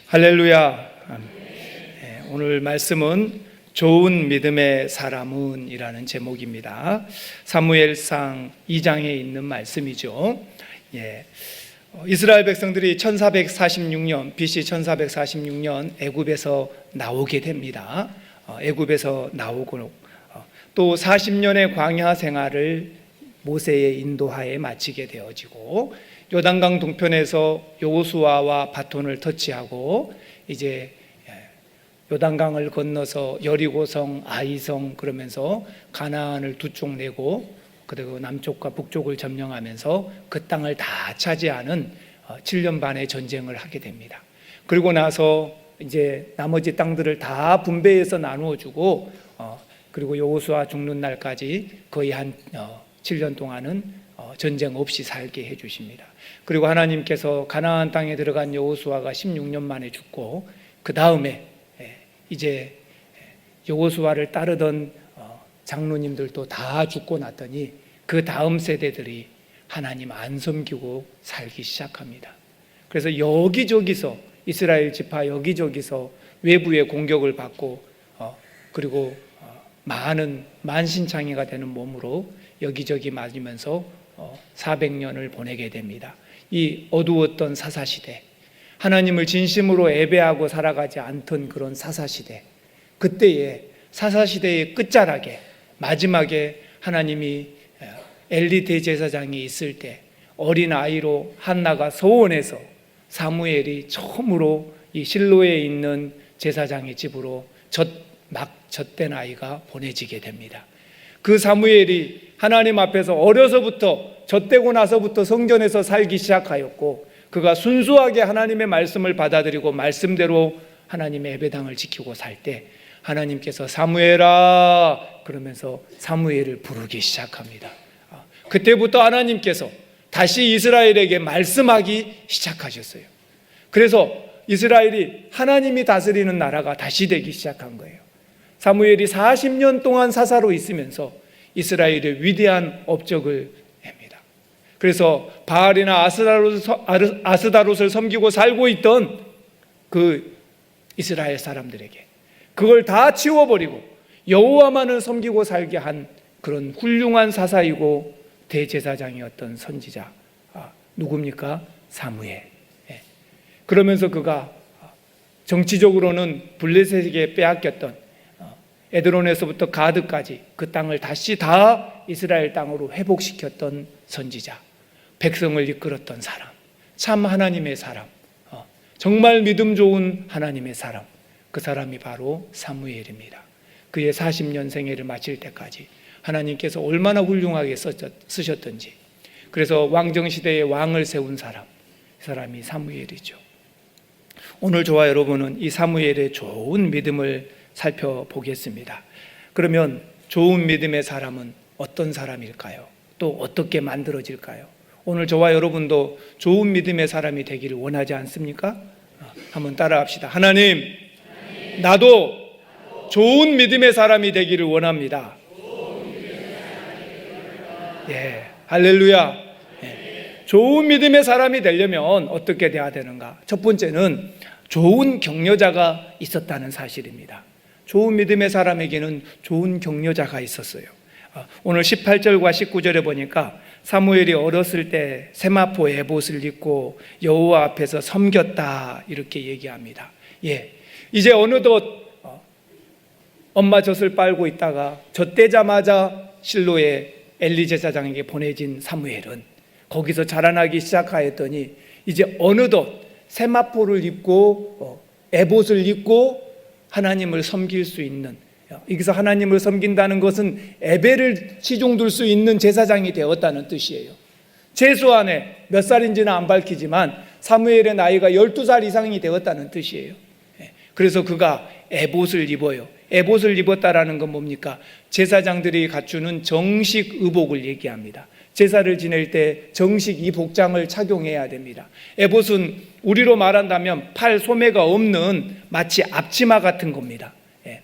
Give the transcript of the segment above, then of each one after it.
할렐루야. 오늘 말씀은 좋은 믿음의 사람은 이라는 제목입니다. 사무엘상 2장에 있는 말씀이죠. 이스라엘 백성들이 1446년 BC 1446년 애굽에서 나오게 됩니다. 애굽에서 나오고 또 40년의 광야 생활을 모세의 인도하에 마치게 되어지고, 요단강 동편에서 여호수아와 바톤을 터치하고 이제 요단강을 건너서 여리고성, 아이성, 그러면서 가나안을 두 쪽 내고 그리고 남쪽과 북쪽을 점령하면서 그 땅을 다 차지하는 7년 반의 전쟁을 하게 됩니다. 그리고 나서 이제 나머지 땅들을 다 분배해서 나누어 주고, 그리고 여호수아 죽는 날까지 거의 한 7년 동안은 전쟁 없이 살게 해주십니다. 그리고 하나님께서 가나안 땅에 들어간 여호수아가 16년 만에 죽고, 그 다음에 이제 여호수아를 따르던 장로님들도 다 죽고 났더니 그 다음 세대들이 하나님 안 섬기고 살기 시작합니다. 그래서 여기저기서 이스라엘 지파 여기저기서 외부의 공격을 받고, 그리고 많은 만신창이가 되는 몸으로 여기저기 맞으면서 400년을 보내게 됩니다. 이 어두웠던 사사시대, 하나님을 진심으로 예배하고 살아가지 않던 그런 사사시대, 그때의 사사시대의 끝자락에 마지막에 하나님이 엘리 대제사장이 있을 때 어린아이로 한나가 소원해서 사무엘이 처음으로 이 실로에 있는 제사장의 집으로 젖된 아이가 보내지게 됩니다. 그 사무엘이 하나님 앞에서 어려서부터 젖되고 나서부터 성전에서 살기 시작하였고, 그가 순수하게 하나님의 말씀을 받아들이고 말씀대로 하나님의 예배당을 지키고 살 때 하나님께서 사무엘아 그러면서 사무엘을 부르기 시작합니다. 그때부터 하나님께서 다시 이스라엘에게 말씀하기 시작하셨어요. 그래서 이스라엘이 하나님이 다스리는 나라가 다시 되기 시작한 거예요. 사무엘이 40년 동안 사사로 있으면서 이스라엘의 위대한 업적을 냅니다. 그래서 바알이나 아스다롯을 섬기고 살고 있던 그 이스라엘 사람들에게 그걸 다 치워버리고 여호와만을 섬기고 살게 한 그런 훌륭한 사사이고 대제사장이었던 선지자, 누굽니까? 사무엘. 그러면서 그가 정치적으로는 블레셋에게 빼앗겼던 에드론에서부터 가드까지 그 땅을 다시 다 이스라엘 땅으로 회복시켰던 선지자, 백성을 이끌었던 사람, 참 하나님의 사람, 정말 믿음 좋은 하나님의 사람, 그 사람이 바로 사무엘입니다. 그의 40년 생애를 마칠 때까지 하나님께서 얼마나 훌륭하게 쓰셨던지, 그래서 왕정시대에 왕을 세운 사람, 그 사람이 사무엘이죠. 오늘 저와 여러분은 이 사무엘의 좋은 믿음을 살펴보겠습니다. 그러면 좋은 믿음의 사람은 어떤 사람일까요? 또 어떻게 만들어질까요? 오늘 저와 여러분도 좋은 믿음의 사람이 되기를 원하지 않습니까? 한번 따라합시다. 하나님, 나도 좋은 믿음의 사람이 되기를 원합니다. 할렐루야. 좋은 믿음의 사람이 되려면 어떻게 돼야 되는가? 첫 번째는 좋은 격려자가 있었다는 사실입니다. 좋은 믿음의 사람에게는 좋은 격려자가 있었어요. 오늘 18절과 19절에 보니까 사무엘이 어렸을 때 세마포 에봇을 입고 여호와 앞에서 섬겼다 이렇게 얘기합니다. 이제 어느덧 엄마 젖을 빨고 있다가 젖대자마자 실로에 엘리 제사장에게 보내진 사무엘은 거기서 자라나기 시작하였더니 이제 어느덧 세마포를 입고 에봇을 입고 하나님을 섬길 수 있는, 여기서 하나님을 섬긴다는 것은 예배를 시종둘 수 있는 제사장이 되었다는 뜻이에요. 최소한의 몇 살인지는 안 밝히지만 사무엘의 나이가 12살 이상이 되었다는 뜻이에요. 그래서 그가 에봇을 입어요. 에봇을 입었다라는 건 뭡니까? 제사장들이 갖추는 정식 의복을 얘기합니다. 제사를 지낼 때 정식 이 복장을 착용해야 됩니다. 에봇은 우리로 말한다면 팔 소매가 없는 마치 앞치마 같은 겁니다.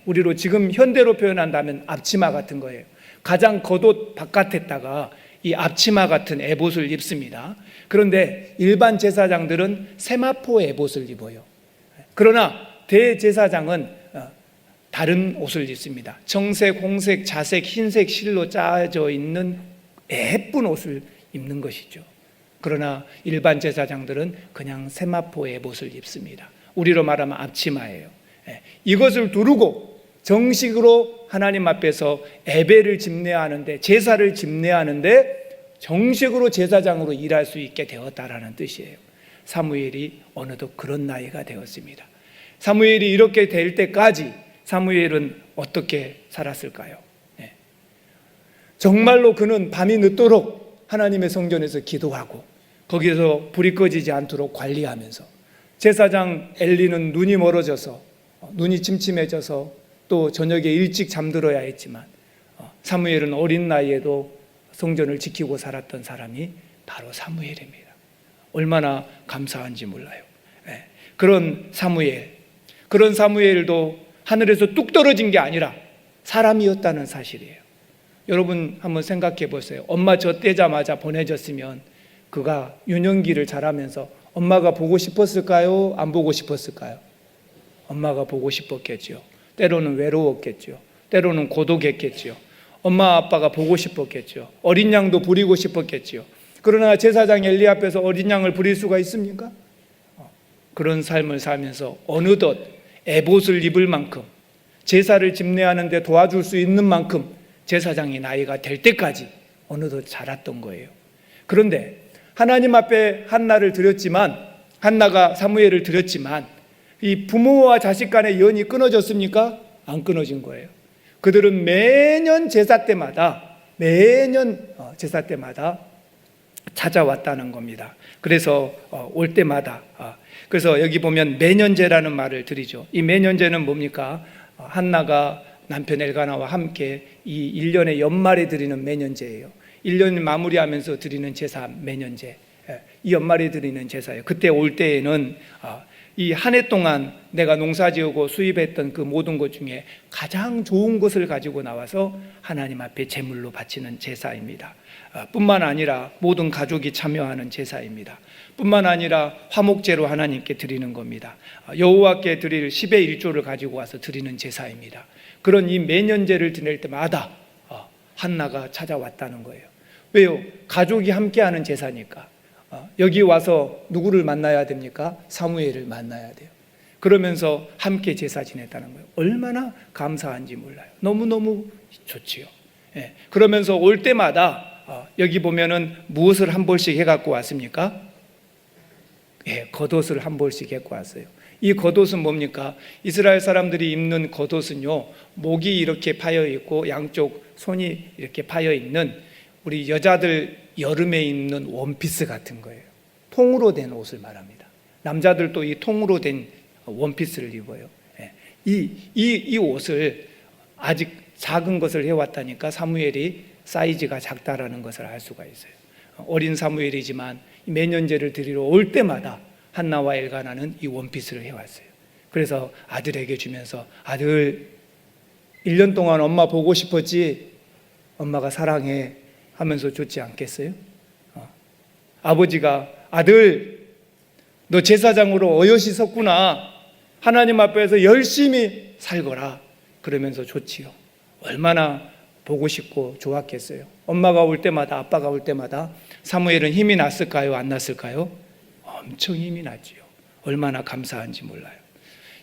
우리로 지금 현대로 표현한다면 앞치마 같은 거예요. 가장 겉옷 바깥에다가 이 앞치마 같은 에봇을 입습니다. 그런데 일반 제사장들은 세마포 에봇을 입어요. 그러나 대제사장은 다른 옷을 입습니다. 정색, 홍색, 자색, 흰색 실로 짜져 있는 예쁜 옷을 입는 것이죠. 그러나 일반 제사장들은 그냥 세마포의 옷을 입습니다. 우리로 말하면 앞치마예요. 이것을 두르고 정식으로 하나님 앞에서 예배를 집례하는데, 제사를 집례하는데 정식으로 제사장으로 일할 수 있게 되었다라는 뜻이에요. 사무엘이 어느덧 그런 나이가 되었습니다. 사무엘이 이렇게 될 때까지 사무엘은 어떻게 살았을까요? 정말로 그는 밤이 늦도록 하나님의 성전에서 기도하고 거기서 불이 꺼지지 않도록 관리하면서, 제사장 엘리는 눈이 멀어져서 눈이 침침해져서 또 저녁에 일찍 잠들어야 했지만 사무엘은 어린 나이에도 성전을 지키고 살았던 사람이 바로 사무엘입니다. 얼마나 감사한지 몰라요. 그런 사무엘도 하늘에서 뚝 떨어진 게 아니라 사람이었다는 사실이에요. 여러분 한번 생각해 보세요. 엄마 젖대자마자 보내졌으면 그가 유년기를 자라면서 엄마가 보고 싶었을까요? 안 보고 싶었을까요? 엄마가 보고 싶었겠죠. 때로는 외로웠겠죠. 때로는 고독했겠죠. 엄마 아빠가 보고 싶었겠죠. 어린 양도 부리고 싶었겠죠. 그러나 제사장 엘리 앞에서 어린 양을 부릴 수가 있습니까? 그런 삶을 살면서 어느덧 에봇을 입을 만큼, 제사를 집례하는 데 도와줄 수 있는 만큼 제사장이 나이가 될 때까지 어느덧 자랐던 거예요. 그런데 하나님 앞에 한나가 사무엘을 드렸지만 이 부모와 자식 간의 연이 끊어졌습니까? 안 끊어진 거예요. 그들은 매년 제사 때마다 찾아왔다는 겁니다. 그래서 올 때마다, 그래서 여기 보면 매년제라는 말을 드리죠. 이 매년제는 뭡니까? 한나가 남편 엘가나와 함께 이 1년의 연말에 드리는 매년제예요. 1년 마무리하면서 드리는 제사, 매년제. 이 연말에 드리는 제사예요. 그때 올 때에는 이 한 해 동안 내가 농사지으고 수입했던 그 모든 것 중에 가장 좋은 것을 가지고 나와서 하나님 앞에 제물로 바치는 제사입니다. 뿐만 아니라 모든 가족이 참여하는 제사입니다. 뿐만 아니라 화목제로 하나님께 드리는 겁니다. 여호와께 드릴 10의 1조를 가지고 와서 드리는 제사입니다. 그런 이 매년제를 지낼 때마다 한나가 찾아왔다는 거예요. 왜요? 가족이 함께하는 제사니까. 여기 와서 누구를 만나야 됩니까? 사무엘을 만나야 돼요. 그러면서 함께 제사 지냈다는 거예요. 얼마나 감사한지 몰라요. 너무너무 좋지요. 그러면서 올 때마다 여기 보면은 무엇을 한 벌씩 해갖고 왔습니까? 겉옷을 한 벌씩 해갖고 왔어요. 이 겉옷은 뭡니까? 이스라엘 사람들이 입는 겉옷은요, 목이 이렇게 파여 있고 양쪽 손이 이렇게 파여 있는, 우리 여자들 여름에 입는 원피스 같은 거예요. 통으로 된 옷을 말합니다. 남자들도 이 통으로 된 원피스를 입어요. 이 옷을 아직 작은 것을 해왔다니까 사무엘이 사이즈가 작다라는 것을 알 수가 있어요. 어린 사무엘이지만 매년제를 드리러 올 때마다 한나와 엘가나는 이 원피스를 해왔어요. 그래서 아들에게 주면서, 아들 1년 동안 엄마 보고 싶었지? 엄마가 사랑해 하면서 줬지 않겠어요? 아버지가, 아들 너 제사장으로 어여시 섰구나, 하나님 앞에서 열심히 살거라 그러면서 줬지요. 얼마나 보고 싶고 좋았겠어요. 엄마가 올 때마다, 아빠가 올 때마다 사무엘은 힘이 났을까요? 안 났을까요? 엄청 힘이 났지요. 얼마나 감사한지 몰라요.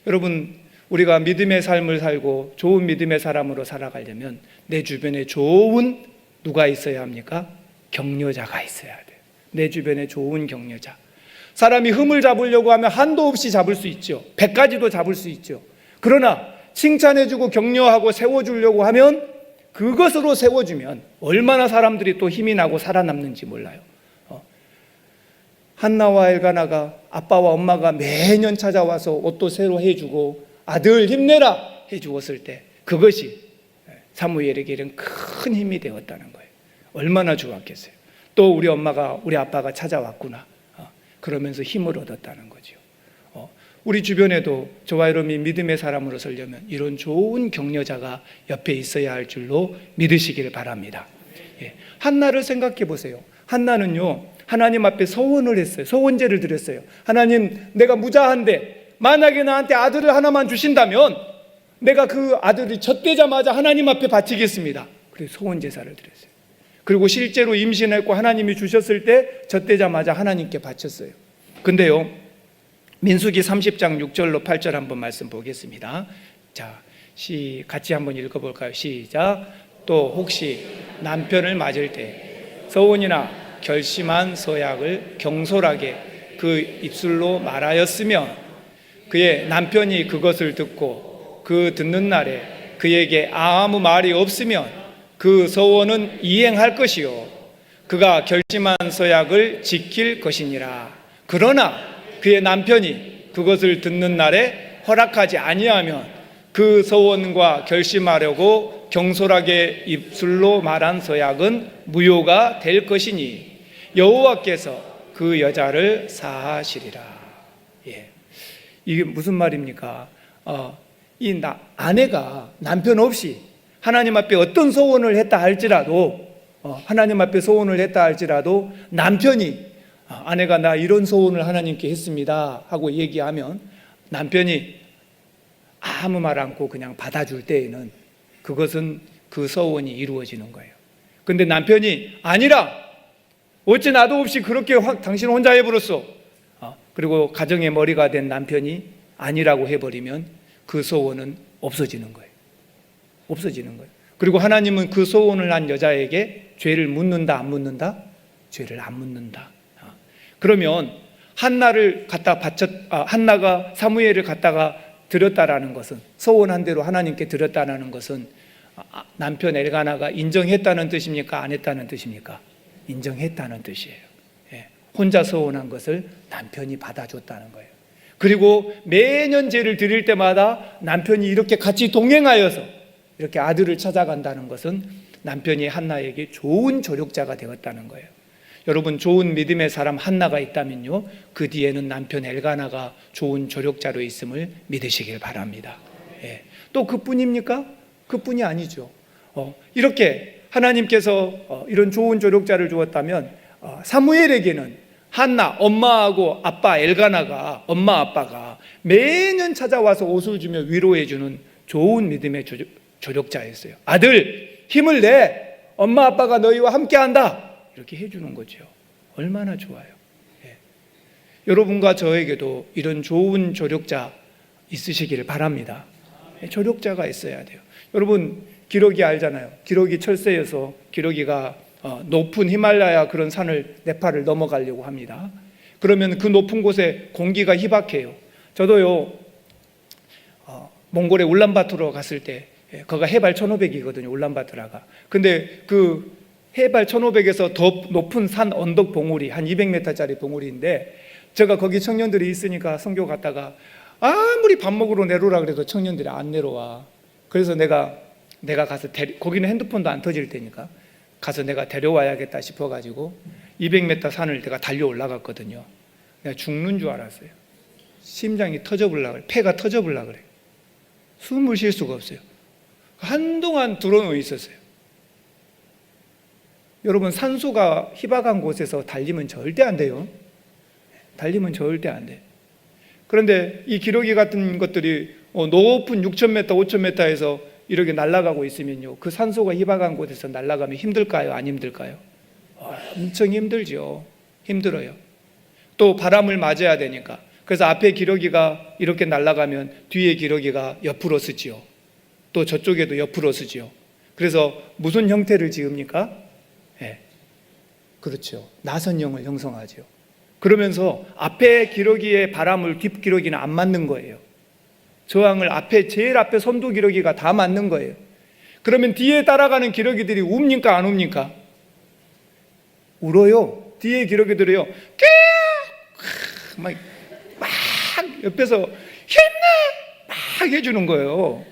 여러분, 우리가 믿음의 삶을 살고 좋은 믿음의 사람으로 살아가려면 내 주변에 좋은 누가 있어야 합니까? 격려자가 있어야 돼요. 내 주변에 좋은 격려자. 사람이 흠을 잡으려고 하면 한도 없이 잡을 수 있죠. 100가지도 잡을 수 있죠. 그러나 칭찬해주고 격려하고 세워주려고 하면, 그것으로 세워주면 얼마나 사람들이 또 힘이 나고 살아남는지 몰라요. 한나와 엘가나가 아빠와 엄마가 매년 찾아와서 옷도 새로 해주고 아들 힘내라 해주었을 때, 그것이 사무엘에게는 큰 힘이 되었다는 거예요. 얼마나 좋았겠어요. 또 우리 엄마가, 우리 아빠가 찾아왔구나 그러면서 힘을 얻었다는 거죠. 우리 주변에도 저와 여러분이 믿음의 사람으로 서려면 이런 좋은 격려자가 옆에 있어야 할 줄로 믿으시기를 바랍니다. 한나를 생각해 보세요. 한나는요, 하나님 앞에 서원을 했어요. 서원제를 드렸어요. 하나님, 내가 무자한데 만약에 나한테 아들을 하나만 주신다면 내가 그 아들이 젖되자마자 하나님 앞에 바치겠습니다. 그래서 소원 제사를 드렸어요. 그리고 실제로 임신했고 하나님이 주셨을 때 젖되자마자 하나님께 바쳤어요. 근데요, 민수기 30장 6절로 8절 한번 말씀 보겠습니다. 자, 같이 한번 읽어볼까요? 시작. 또 혹시 남편을 맞을 때 서원이나 결심한 서약을 경솔하게 그 입술로 말하였으면 그의 남편이 그것을 듣고 그 듣는 날에 그에게 아무 말이 없으면 그 서원은 이행할 것이요 그가 결심한 서약을 지킬 것이니라. 그러나 그의 남편이 그것을 듣는 날에 허락하지 아니하면 그 서원과 결심하려고 경솔하게 입술로 말한 서약은 무효가 될 것이니 여호와께서 그 여자를 사하시리라. 이게 무슨 말입니까? 아내가 남편 없이 하나님 앞에 어떤 소원을 했다 할지라도 하나님 앞에 소원을 했다 할지라도 남편이 아내가 나 이런 소원을 하나님께 했습니다 하고 얘기하면 남편이 아무 말 않고 그냥 받아줄 때에는 그것은 그 소원이 이루어지는 거예요. 근데 남편이 아니라 어찌 나도 없이 그렇게 당신 혼자 해버렸어. 그리고 가정의 머리가 된 남편이 아니라고 해버리면 그 소원은 없어지는 거예요. 없어지는 거예요. 그리고 하나님은 그 소원을 한 여자에게 죄를 묻는다 안 묻는다? 죄를 안 묻는다. 그러면 한나가 사무엘을 갖다가 드렸다라는 것은, 소원한 대로 하나님께 드렸다라는 것은 남편 엘가나가 인정했다는 뜻입니까? 안 했다는 뜻입니까? 인정했다는 뜻이에요. 혼자 소원한 것을 남편이 받아줬다는 거예요. 그리고 매년 제를 드릴 때마다 남편이 이렇게 같이 동행하여서 이렇게 아들을 찾아간다는 것은 남편이 한나에게 좋은 조력자가 되었다는 거예요. 여러분, 좋은 믿음의 사람 한나가 있다면요, 그 뒤에는 남편 엘가나가 좋은 조력자로 있음을 믿으시길 바랍니다. 또 그뿐입니까? 그뿐이 아니죠. 이렇게 하나님께서 이런 좋은 조력자를 주었다면 사무엘에게는 한나 엄마하고 아빠 엘가나가, 엄마 아빠가 매년 찾아와서 옷을 주며 위로해 주는 좋은 믿음의 조력자였어요. 아들 힘을 내, 엄마 아빠가 너희와 함께한다, 이렇게 해주는 거죠. 얼마나 좋아요. 여러분과 저에게도 이런 좋은 조력자 있으시기를 바랍니다. 조력자가 있어야 돼요. 여러분, 기러기 알잖아요. 기러기 철새여서 기러기가 높은 히말라야 그런 산을, 네팔을 넘어가려고 합니다. 그러면 그 높은 곳에 공기가 희박해요. 저도요, 몽골의 울란바토르 갔을 때, 거기가 해발 1500이거든요, 울란바토르가. 근데 그 해발 1500에서 더 높은 산 언덕 봉우리, 한 200m짜리 봉우리인데, 제가 거기 청년들이 있으니까 선교 갔다가 아무리 밥 먹으러 내려오라 그래도 청년들이 안 내려와. 그래서 내가 가서 거기는 핸드폰도 안 터질 테니까 가서 내가 데려와야겠다 싶어가지고 200m 산을 내가 달려 올라갔거든요. 내가 죽는 줄 알았어요. 심장이 터져버리려고 그래. 폐가 터져버리려고 그래. 숨을 쉴 수가 없어요. 한동안 드러누워 있었어요. 여러분, 산소가 희박한 곳에서 달리면 절대 안 돼요. 달리면 절대 안 돼. 그런데 이 기러기 같은 것들이 높은 6,000m, 5,000m에서 이렇게 날아가고 있으면요, 그 산소가 희박한 곳에서 날아가면 힘들까요? 안 힘들까요? 엄청 힘들죠. 힘들어요. 또 바람을 맞아야 되니까. 그래서 앞에 기러기가 이렇게 날아가면 뒤에 기러기가 옆으로 쓰지요. 또 저쪽에도 옆으로 쓰지요. 그래서 무슨 형태를 지읍니까? 그렇죠. 나선형을 형성하죠. 그러면서 앞에 기러기의 바람을 뒷 기러기는 안 맞는 거예요. 저항을 제일 앞에 선두 기러기가 다 맞는 거예요. 그러면 뒤에 따라가는 기러기들이 웁니까 안 웁니까? 울어요. 뒤에 기러기들이요, 막 옆에서 힘내 막 해주는 거예요.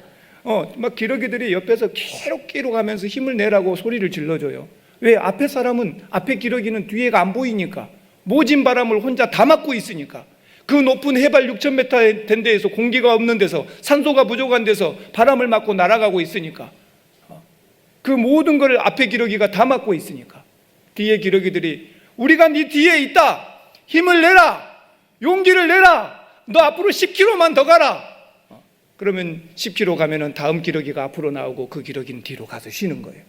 막 기러기들이 옆에서 끼룩끼룩 하면서 힘을 내라고 소리를 질러줘요. 왜? 앞에 기러기는 뒤에가 안 보이니까. 모진 바람을 혼자 다 막고 있으니까. 그 높은 해발 6,000m 된 데에서, 공기가 없는 데서, 산소가 부족한 데서 바람을 막고 날아가고 있으니까. 그 모든 것을 앞에 기러기가 다 막고 있으니까. 뒤에 기러기들이 우리가 네 뒤에 있다, 힘을 내라, 용기를 내라, 너 앞으로 10km만 더 가라. 그러면 10km 가면은 다음 기러기가 앞으로 나오고 그 기러기는 뒤로 가서 쉬는 거예요.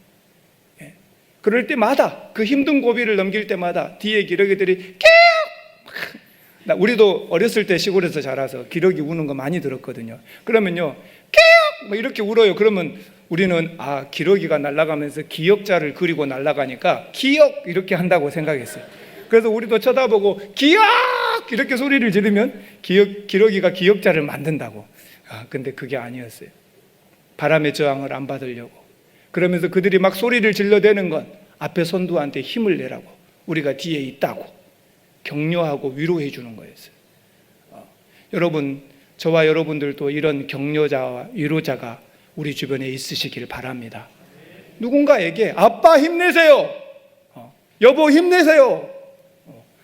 예. 그럴 때마다 그 힘든 고비를 넘길 때마다 뒤에 기러기들이 깨옥! 우리도 어렸을 때 시골에서 자라서 기러기 우는 거 많이 들었거든요. 그러면요, 깨옥! 이렇게 울어요. 그러면 우리는 기러기가 날아가면서 기역자를 그리고 날아가니까 기역 이렇게 한다고 생각했어요. 그래서 우리도 쳐다보고 기역 이렇게 소리를 지르면 기러기가 기역자를 만든다고. 근데 그게 아니었어요. 바람의 저항을 안 받으려고. 그러면서 그들이 막 소리를 질러대는 건 앞에 선두한테 힘을 내라고, 우리가 뒤에 있다고 격려하고 위로해 주는 거였어요. 여러분, 저와 여러분들도 이런 격려자와 위로자가 우리 주변에 있으시길 바랍니다. 누군가에게 아빠 힘내세요, 여보 힘내세요,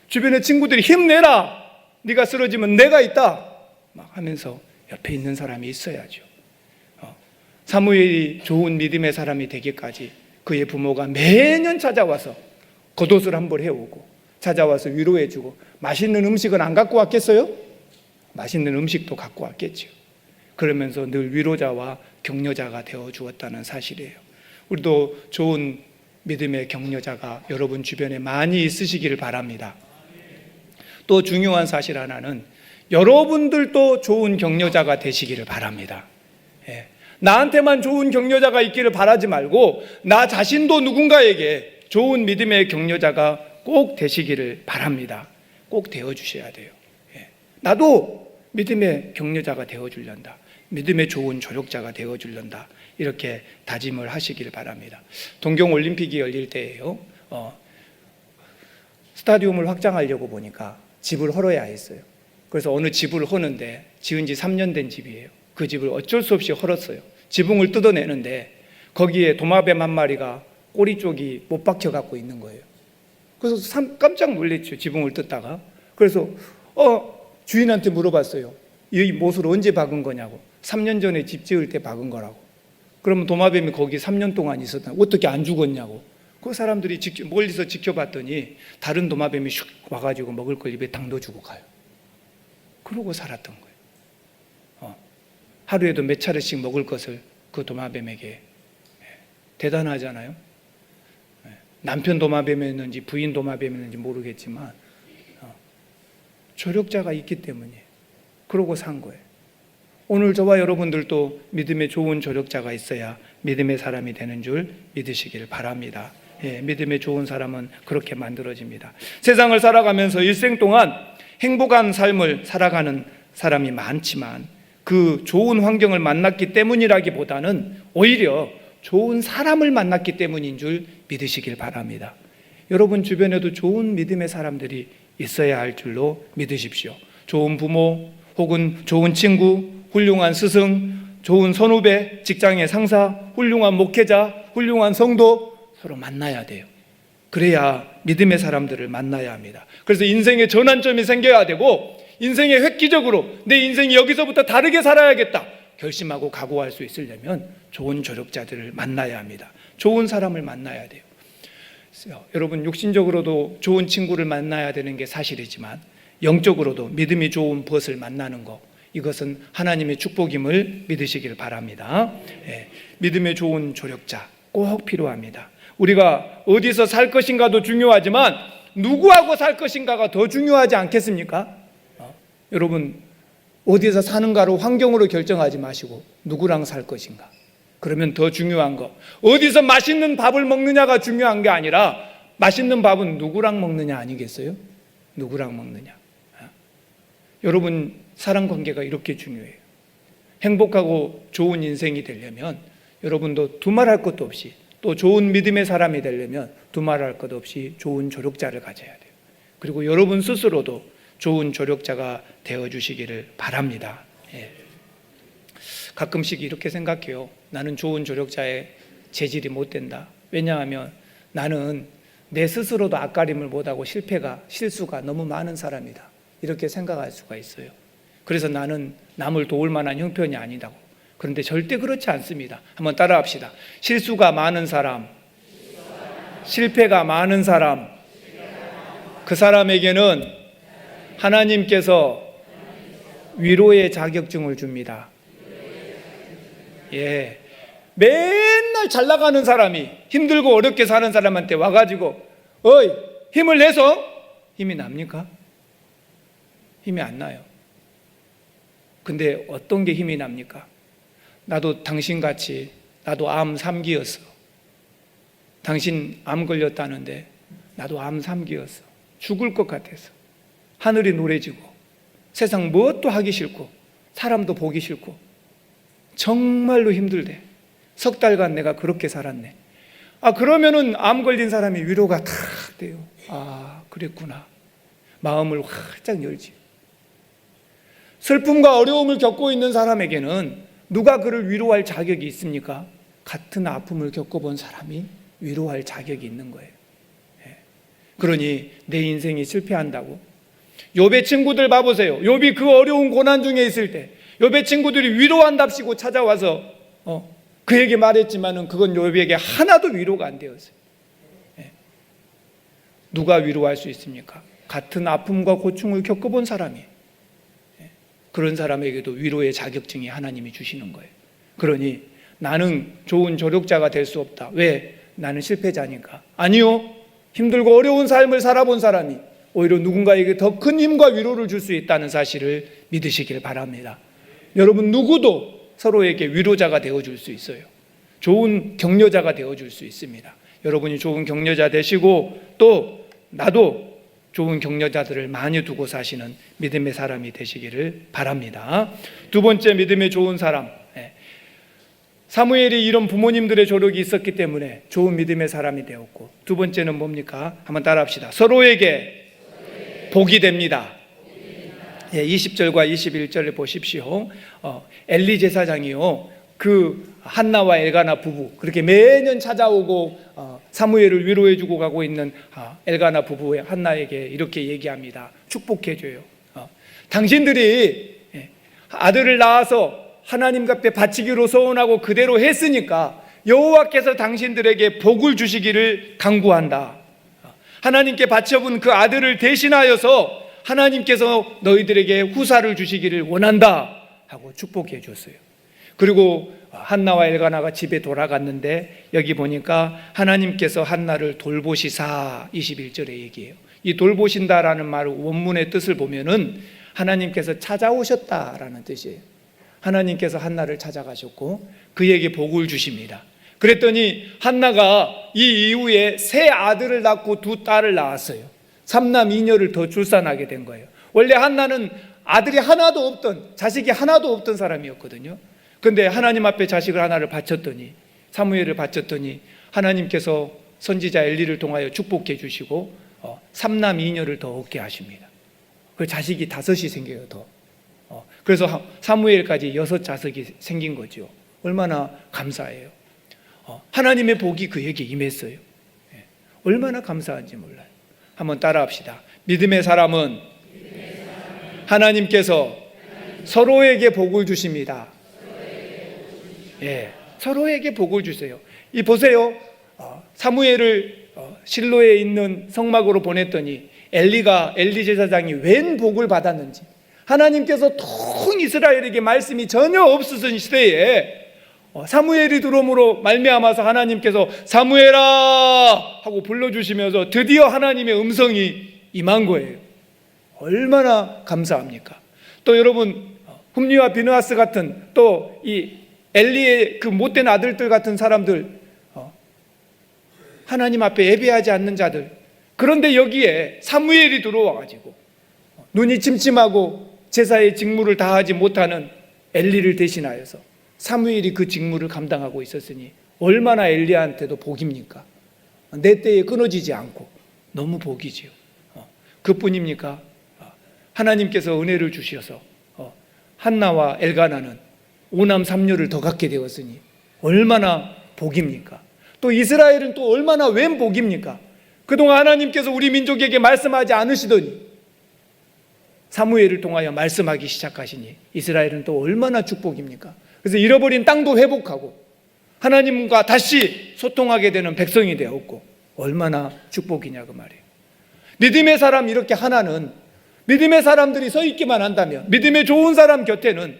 주변의 친구들이 힘내라, 네가 쓰러지면 내가 있다 막 하면서 옆에 있는 사람이 있어야죠. 사무엘이 좋은 믿음의 사람이 되기까지 그의 부모가 매년 찾아와서 겉옷을 한벌 해오고 찾아와서 위로해주고, 맛있는 음식은 안 갖고 왔겠어요? 맛있는 음식도 갖고 왔겠죠. 그러면서 늘 위로자와 격려자가 되어 주었다는 사실이에요. 우리도 좋은 믿음의 격려자가 여러분 주변에 많이 있으시기를 바랍니다. 또 중요한 사실 하나는 여러분들도 좋은 격려자가 되시기를 바랍니다. 예. 나한테만 좋은 격려자가 있기를 바라지 말고 나 자신도 누군가에게 좋은 믿음의 격려자가 꼭 되시기를 바랍니다. 꼭 되어주셔야 돼요. 예. 나도 믿음의 격려자가 되어주련다, 믿음의 좋은 조력자가 되어주련다, 이렇게 다짐을 하시기를 바랍니다. 동경올림픽이 열릴 때예요. 스타디움을 확장하려고 보니까 집을 헐어야 했어요. 그래서 어느 집을 허는데 지은 지 3년 된 집이에요. 그 집을 어쩔 수 없이 헐었어요. 지붕을 뜯어내는데 거기에 도마뱀 한 마리가 꼬리 쪽이 못 박혀 갖고 있는 거예요. 그래서 깜짝 놀랐죠, 지붕을 뜯다가. 그래서 주인한테 물어봤어요. 이 못을 언제 박은 거냐고. 3년 전에 집 지을 때 박은 거라고. 그러면 도마뱀이 거기 3년 동안 있었다, 어떻게 안 죽었냐고. 그 사람들이 멀리서 지켜봤더니 다른 도마뱀이 슉 와가지고 먹을 걸 입에 당도주고 가요. 그러고 살았던 거예요. 하루에도 몇 차례씩 먹을 것을 그 도마뱀에게. 대단하잖아요. 남편 도마뱀이었는지 부인 도마뱀이었는지 모르겠지만 조력자가 있기 때문에 그러고 산 거예요. 오늘 저와 여러분들도 믿음의 좋은 조력자가 있어야 믿음의 사람이 되는 줄 믿으시기를 바랍니다. 믿음의 좋은 사람은 그렇게 만들어집니다. 세상을 살아가면서 일생 동안 행복한 삶을 살아가는 사람이 많지만 그 좋은 환경을 만났기 때문이라기보다는 오히려 좋은 사람을 만났기 때문인 줄 믿으시길 바랍니다. 여러분 주변에도 좋은 믿음의 사람들이 있어야 할 줄로 믿으십시오. 좋은 부모, 혹은 좋은 친구, 훌륭한 스승, 좋은 선후배, 직장의 상사, 훌륭한 목회자, 훌륭한 성도, 서로 만나야 돼요. 그래야 믿음의 사람들을 만나야 합니다. 그래서 인생의 전환점이 생겨야 되고, 인생의 획기적으로 내 인생이 여기서부터 다르게 살아야겠다 결심하고 각오할 수 있으려면 좋은 조력자들을 만나야 합니다. 좋은 사람을 만나야 돼요. 여러분, 육신적으로도 좋은 친구를 만나야 되는 게 사실이지만 영적으로도 믿음이 좋은 벗을 만나는 것, 이것은 하나님의 축복임을 믿으시길 바랍니다. 믿음의 좋은 조력자 꼭 필요합니다. 우리가 어디서 살 것인가도 중요하지만 누구하고 살 것인가가 더 중요하지 않겠습니까? 여러분, 어디서 사는가로 환경으로 결정하지 마시고 누구랑 살 것인가, 그러면 더 중요한 거, 어디서 맛있는 밥을 먹느냐가 중요한 게 아니라 맛있는 밥은 누구랑 먹느냐 아니겠어요? 누구랑 먹느냐. 여러분, 사랑관계가 이렇게 중요해요. 행복하고 좋은 인생이 되려면 여러분도 두말할 것도 없이, 또 좋은 믿음의 사람이 되려면 두말할 것 없이 좋은 조력자를 가져야 돼요. 그리고 여러분 스스로도 좋은 조력자가 되어주시기를 바랍니다. 가끔씩 이렇게 생각해요. 나는 좋은 조력자의 재질이 못 된다. 왜냐하면 나는 내 스스로도 앞가림을 못하고 실수가 너무 많은 사람이다, 이렇게 생각할 수가 있어요. 그래서 나는 남을 도울 만한 형편이 아니다고. 그런데 절대 그렇지 않습니다. 한번 따라합시다. 실수가 많은 사람, 실패가 많은 사람, 그 사람에게는 하나님께서 위로의 자격증을 줍니다. 예. 맨날 잘 나가는 사람이 힘들고 어렵게 사는 사람한테 와가지고 어이 힘을 내서 힘이 납니까? 힘이 안 나요. 근데 어떤 게 힘이 납니까? 나도 당신같이 나도 암 3기였어. 당신 암 걸렸다는데 나도 암 3기였어. 죽을 것 같아서 하늘이 노래지고 세상 무엇도 하기 싫고 사람도 보기 싫고 정말로 힘들대. 석 달간 내가 그렇게 살았네. 그러면은 암 걸린 사람이 위로가 탁 돼요. 그랬구나. 마음을 활짝 열지. 슬픔과 어려움을 겪고 있는 사람에게는 누가 그를 위로할 자격이 있습니까? 같은 아픔을 겪어본 사람이 위로할 자격이 있는 거예요. 그러니 내 인생이 실패한다고? 욥의 친구들 봐보세요. 욥이 그 어려운 고난 중에 있을 때 욥의 친구들이 위로한답시고 찾아와서 그에게 말했지만은 그건 욥에게 하나도 위로가 안 되었어요. 누가 위로할 수 있습니까? 같은 아픔과 고충을 겪어본 사람이. 그런 사람에게도 위로의 자격증이 하나님이 주시는 거예요. 그러니 나는 좋은 조력자가 될 수 없다. 왜? 나는 실패자니까. 아니요. 힘들고 어려운 삶을 살아본 사람이 오히려 누군가에게 더 큰 힘과 위로를 줄 수 있다는 사실을 믿으시길 바랍니다. 여러분 누구도 서로에게 위로자가 되어줄 수 있어요. 좋은 격려자가 되어줄 수 있습니다. 여러분이 좋은 격려자 되시고 또 나도 좋은 격려자들을 많이 두고 사시는 믿음의 사람이 되시기를 바랍니다. 두 번째 믿음의 좋은 사람. 사무엘이 이런 부모님들의 조력이 있었기 때문에 좋은 믿음의 사람이 되었고, 두 번째는 뭡니까? 한번 따라합시다. 서로에게 복이 됩니다. 20절과 21절을 보십시오. 엘리 제사장이요, 그 한나와 엘가나 부부, 그렇게 매년 찾아오고 사무엘을 위로해주고 가고 있는 엘가나 부부의 한나에게 이렇게 얘기합니다. 축복해줘요. 당신들이 아들을 낳아서 하나님 앞에 바치기로 소원하고 그대로 했으니까 여호와께서 당신들에게 복을 주시기를 간구한다. 하나님께 바쳐본 그 아들을 대신하여서 하나님께서 너희들에게 후사를 주시기를 원한다 하고 축복해 줬어요. 그리고 한나와 엘가나가 집에 돌아갔는데 여기 보니까 하나님께서 한나를 돌보시사 21절에 얘기해요. 이 돌보신다라는 말 원문의 뜻을 보면은 하나님께서 찾아오셨다라는 뜻이에요. 하나님께서 한나를 찾아가셨고 그에게 복을 주십니다. 그랬더니 한나가 이 이후에 세 아들을 낳고 두 딸을 낳았어요. 3남 2녀를 더 출산하게 된 거예요. 원래 한나는 아들이 하나도 없던, 자식이 하나도 없던 사람이었거든요. 그런데 하나님 앞에 자식을 하나를 바쳤더니, 사무엘을 바쳤더니 하나님께서 선지자 엘리를 통하여 축복해 주시고 3남 2녀를 더 얻게 하십니다. 그 자식이 5이 생겨요. 더. 그래서 사무엘까지 6 자식이 생긴 거죠. 얼마나 감사해요. 하나님의 복이 그에게 임했어요. 얼마나 감사한지 몰라요. 한번 따라합시다. 믿음의 사람은 하나님께서 서로에게 복을 주십니다. 서로에게 복을 주세요. 이 보세요. 사무엘을 실로에 있는 성막으로 보냈더니 엘리 제사장이 웬 복을 받았는지, 하나님께서 통 이스라엘에게 말씀이 전혀 없으신 시대에 사무엘이 들어옴으로 말미암아서 하나님께서 사무엘아 하고 불러주시면서 드디어 하나님의 음성이 임한 거예요. 얼마나 감사합니까? 또 여러분, 훔니와 비느하스 같은, 또 이 엘리의 그 못된 아들들 같은 사람들, 하나님 앞에 예배하지 않는 자들, 그런데 여기에 사무엘이 들어와가지고 눈이 침침하고 제사의 직무를 다하지 못하는 엘리를 대신하여서 사무엘이 그 직무를 감당하고 있었으니 얼마나 엘리한테도 복입니까? 내 때에 끊어지지 않고 너무 복이지요. 그뿐입니까? 하나님께서 은혜를 주셔서 한나와 엘가나는 5남 3녀를 더 갖게 되었으니 얼마나 복입니까? 또 이스라엘은 또 얼마나 웬 복입니까? 그동안 하나님께서 우리 민족에게 말씀하지 않으시더니 사무엘을 통하여 말씀하기 시작하시니 이스라엘은 또 얼마나 축복입니까? 그래서 잃어버린 땅도 회복하고 하나님과 다시 소통하게 되는 백성이 되었고 얼마나 축복이냐 그 말이에요. 믿음의 사람 이렇게 하나는 믿음의 사람들이 서 있기만 한다면, 믿음의 좋은 사람 곁에는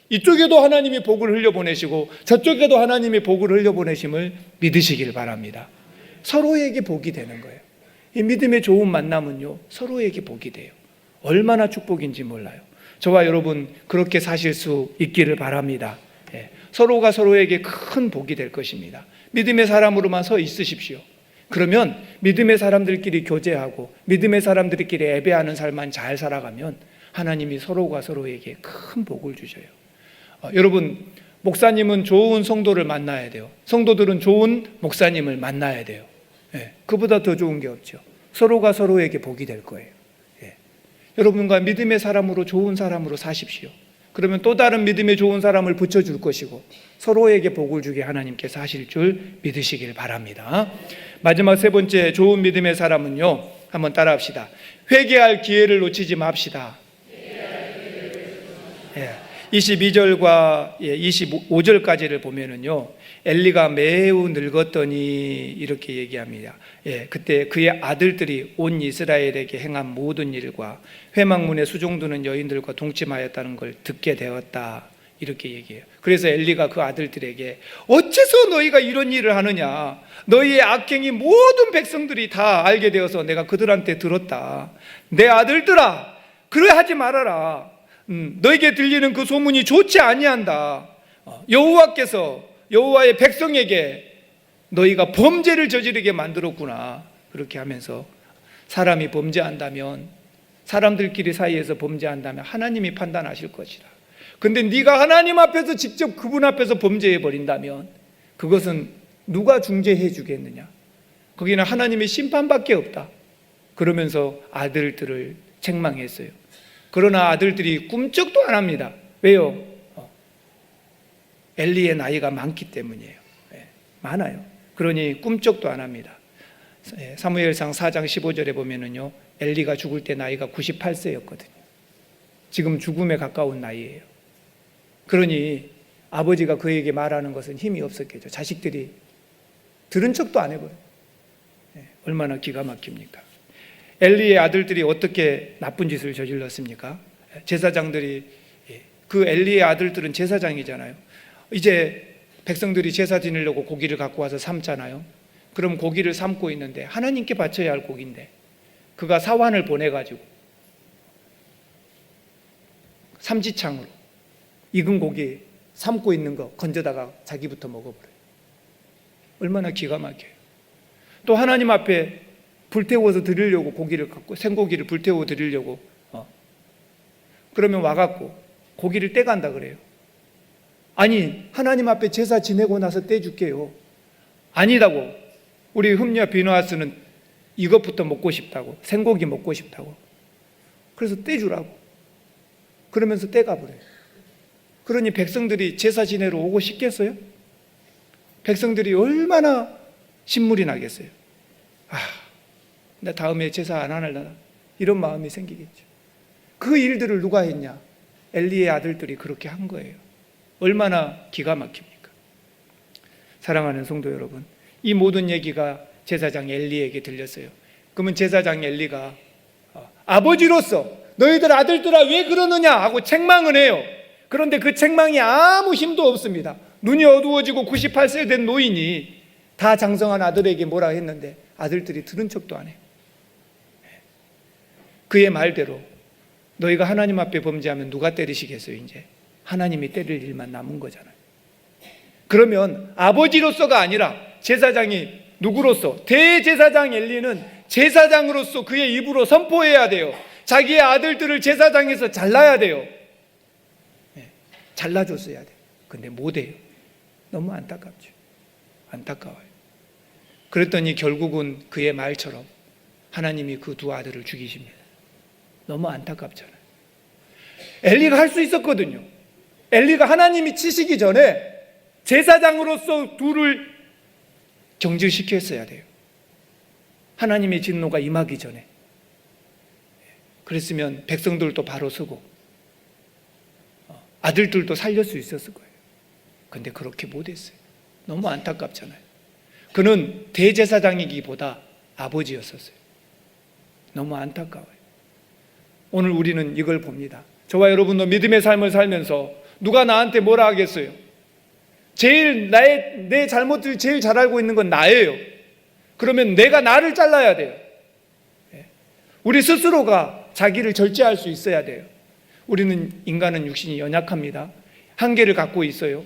이쪽에도 하나님이 복을 흘려보내시고 저쪽에도 하나님이 복을 흘려보내심을 믿으시길 바랍니다. 서로에게 복이 되는 거예요. 이 믿음의 좋은 만남은요, 서로에게 복이 돼요. 얼마나 축복인지 몰라요. 저와 여러분 그렇게 사실 수 있기를 바랍니다. 서로가 서로에게 큰 복이 될 것입니다. 믿음의 사람으로만 서 있으십시오. 그러면 믿음의 사람들끼리 교제하고 믿음의 사람들끼리 예배하는 삶만 잘 살아가면 하나님이 서로가 서로에게 큰 복을 주셔요. 여러분, 목사님은 좋은 성도를 만나야 돼요. 성도들은 좋은 목사님을 만나야 돼요. 그보다 더 좋은 게 없죠. 서로가 서로에게 복이 될 거예요. 여러분과 믿음의 사람으로 좋은 사람으로 사십시오. 그러면 또 다른 믿음의 좋은 사람을 붙여줄 것이고 서로에게 복을 주게 하나님께서 하실 줄 믿으시길 바랍니다. 마지막 세 번째 좋은 믿음의 사람은요, 한번 따라합시다. 회개할 기회를 놓치지 맙시다. 22절과 25절까지를 보면은요, 엘리가 매우 늙었더니 이렇게 얘기합니다. 그때 그의 아들들이 온 이스라엘에게 행한 모든 일과 회막문에 수종드는 여인들과 동침하였다는 걸 듣게 되었다, 이렇게 얘기해요. 그래서 엘리가 그 아들들에게 어째서 너희가 이런 일을 하느냐, 너희의 악행이 모든 백성들이 다 알게 되어서 내가 그들한테 들었다. 내 아들들아, 그래 하지 말아라. 너에게 들리는 그 소문이 좋지 아니한다. 여호와의 백성에게 너희가 범죄를 저지르게 만들었구나. 그렇게 하면서 사람이 범죄한다면, 사람들끼리 사이에서 범죄한다면 하나님이 판단하실 것이다. 근데 네가 하나님 앞에서 직접 그분 앞에서 범죄해 버린다면 그것은 누가 중재해 주겠느냐? 거기는 하나님의 심판밖에 없다. 그러면서 아들들을 책망했어요. 그러나 아들들이 꿈쩍도 안 합니다. 왜요? 엘리의 나이가 많기 때문이에요. 많아요. 그러니 꿈쩍도 안 합니다. 사무엘상 4장 15절에 보면은요, 엘리가 죽을 때 나이가 98세였거든요. 지금 죽음에 가까운 나이예요. 그러니 아버지가 그에게 말하는 것은 힘이 없었겠죠. 자식들이 들은 척도 안 해버려요. 얼마나 기가 막힙니까? 엘리의 아들들이 어떻게 나쁜 짓을 저질렀습니까? 제사장들이, 그 엘리의 아들들은 제사장이잖아요. 이제 백성들이 제사 지내려고 고기를 갖고 와서 삶잖아요. 그럼 고기를 삶고 있는데, 하나님께 바쳐야 할 고기인데 그가 사환을 보내가지고 삼지창으로 익은 고기 삶고 있는 거 건져다가 자기부터 먹어버려요. 얼마나 기가 막혀요. 또 하나님 앞에 불태워서 드리려고 고기를 갖고, 생고기를 불태워 드리려고 그러면 와갖고 고기를 떼간다 그래요. 아니, 하나님 앞에 제사 지내고 나서 떼줄게요. 아니다고. 우리 흠냐 비누아스는 이것부터 먹고 싶다고, 생고기 먹고 싶다고. 그래서 떼주라고. 그러면서 떼가버려요. 그러니 백성들이 제사 지내러 오고 싶겠어요? 백성들이 얼마나 신물이 나겠어요. 나 다음에 제사 안 하려나, 이런 마음이 생기겠죠. 그 일들을 누가 했냐? 엘리의 아들들이 그렇게 한 거예요. 얼마나 기가 막힙니까? 사랑하는 성도 여러분, 이 모든 얘기가 제사장 엘리에게 들렸어요. 그러면 제사장 엘리가 아버지로서 너희들 아들들아 왜 그러느냐 하고 책망을 해요. 그런데 그 책망이 아무 힘도 없습니다. 눈이 어두워지고 98세 된 노인이 다 장성한 아들에게 뭐라 했는데 아들들이 들은 척도 안 해요. 그의 말대로 너희가 하나님 앞에 범죄하면 누가 때리시겠어요? 이제 하나님이 때릴 일만 남은 거잖아요. 그러면 아버지로서가 아니라 제사장이 누구로서? 대제사장 엘리는 제사장으로서 그의 입으로 선포해야 돼요. 자기의 아들들을 제사장에서 잘라야 돼요. 잘라줬어야 돼요. 근데 못해요. 너무 안타깝죠. 안타까워요. 그랬더니 결국은 그의 말처럼 하나님이 그 두 아들을 죽이십니다. 너무 안타깝잖아요. 엘리가 할 수 있었거든요. 엘리가 하나님이 치시기 전에 제사장으로서 둘을 경질시켰어야 돼요. 하나님의 진노가 임하기 전에. 그랬으면 백성들도 바로 서고 아들들도 살릴 수 있었을 거예요. 근데 그렇게 못했어요. 너무 안타깝잖아요. 그는 대제사장이기보다 아버지였었어요. 너무 안타까워요. 오늘 우리는 이걸 봅니다. 저와 여러분도 믿음의 삶을 살면서 누가 나한테 뭐라 하겠어요? 내 잘못을 제일 잘 알고 있는 건 나예요. 그러면 내가 나를 잘라야 돼요. 우리 스스로가 자기를 절제할 수 있어야 돼요. 우리는 인간은 육신이 연약합니다. 한계를 갖고 있어요.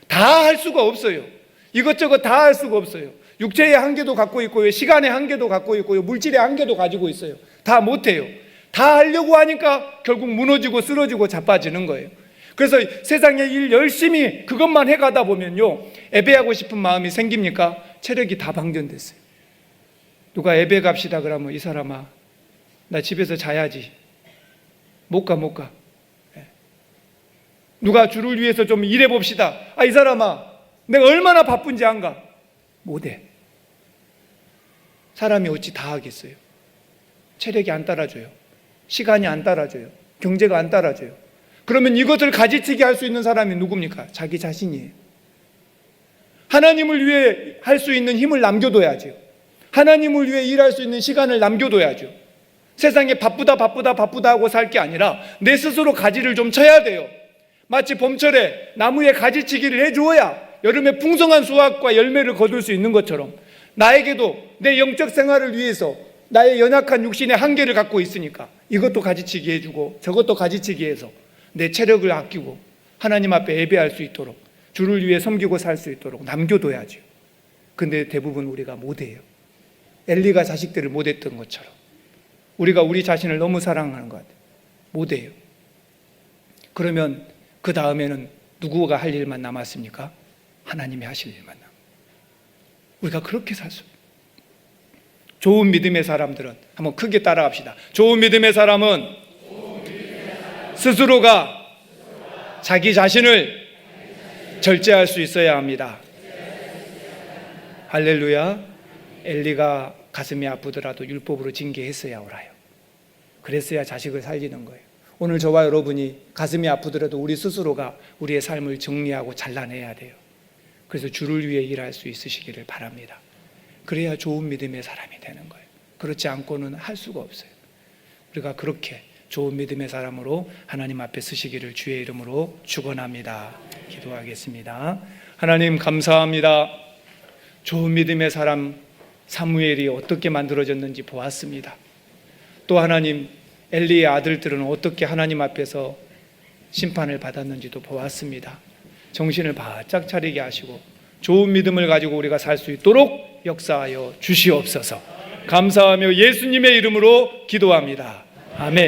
다 할 수가 없어요. 이것저것 다 할 수가 없어요. 육체의 한계도 갖고 있고요. 시간의 한계도 갖고 있고요. 물질의 한계도 가지고 있어요. 다 못해요. 다 하려고 하니까 결국 무너지고 쓰러지고 자빠지는 거예요. 그래서 세상의 일 열심히 그것만 해가다 보면요, 예배하고 싶은 마음이 생깁니까? 체력이 다 방전됐어요. 누가 예배 갑시다 그러면 이 사람아, 나 집에서 자야지. 못 가. 누가 주를 위해서 좀 일해봅시다. 이 사람아, 내가 얼마나 바쁜지 안 가. 못해. 사람이 어찌 다 하겠어요? 체력이 안 따라줘요. 시간이 안 따라줘요. 경제가 안 따라줘요. 그러면 이것을 가지치기 할 수 있는 사람이 누굽니까? 자기 자신이에요. 하나님을 위해 할 수 있는 힘을 남겨둬야죠. 하나님을 위해 일할 수 있는 시간을 남겨둬야죠. 세상에 바쁘다 하고 살 게 아니라 내 스스로 가지를 좀 쳐야 돼요. 마치 봄철에 나무에 가지치기를 해주어야 여름에 풍성한 수확과 열매를 거둘 수 있는 것처럼, 나에게도 내 영적 생활을 위해서 나의 연약한 육신의 한계를 갖고 있으니까 이것도 가지치기 해주고 저것도 가지치기 해서 내 체력을 아끼고 하나님 앞에 예배할 수 있도록, 주를 위해 섬기고 살 수 있도록 남겨둬야죠. 근데 대부분 우리가 못해요. 엘리가 자식들을 못했던 것처럼 우리가 우리 자신을 너무 사랑하는 것 같아요. 못해요. 그러면 그 다음에는 누구가 할 일만 남았습니까? 하나님이 하실 일만 남아요. 우리가 그렇게 살 수. 좋은 믿음의 사람들은 한번 크게 따라갑시다. 좋은 믿음의 사람은 스스로가 자기 자신을 절제할 수 있어야 합니다. 할렐루야. 엘리가 가슴이 아프더라도 율법으로 징계했어야 옳아요. 그랬어야 자식을 살리는 거예요. 오늘 저와 여러분이 가슴이 아프더라도 우리 스스로가 우리의 삶을 정리하고 잘라내야 돼요. 그래서 주를 위해 일할 수 있으시기를 바랍니다. 그래야 좋은 믿음의 사람이 되는 거예요. 그렇지 않고는 할 수가 없어요. 우리가 그렇게 좋은 믿음의 사람으로 하나님 앞에 서시기를 주의 이름으로 축원합니다. 기도하겠습니다. 하나님 감사합니다. 좋은 믿음의 사람 사무엘이 어떻게 만들어졌는지 보았습니다. 또 하나님, 엘리의 아들들은 어떻게 하나님 앞에서 심판을 받았는지도 보았습니다. 정신을 바짝 차리게 하시고 좋은 믿음을 가지고 우리가 살 수 있도록 역사하여 주시옵소서. 감사하며 예수님의 이름으로 기도합니다. 아멘.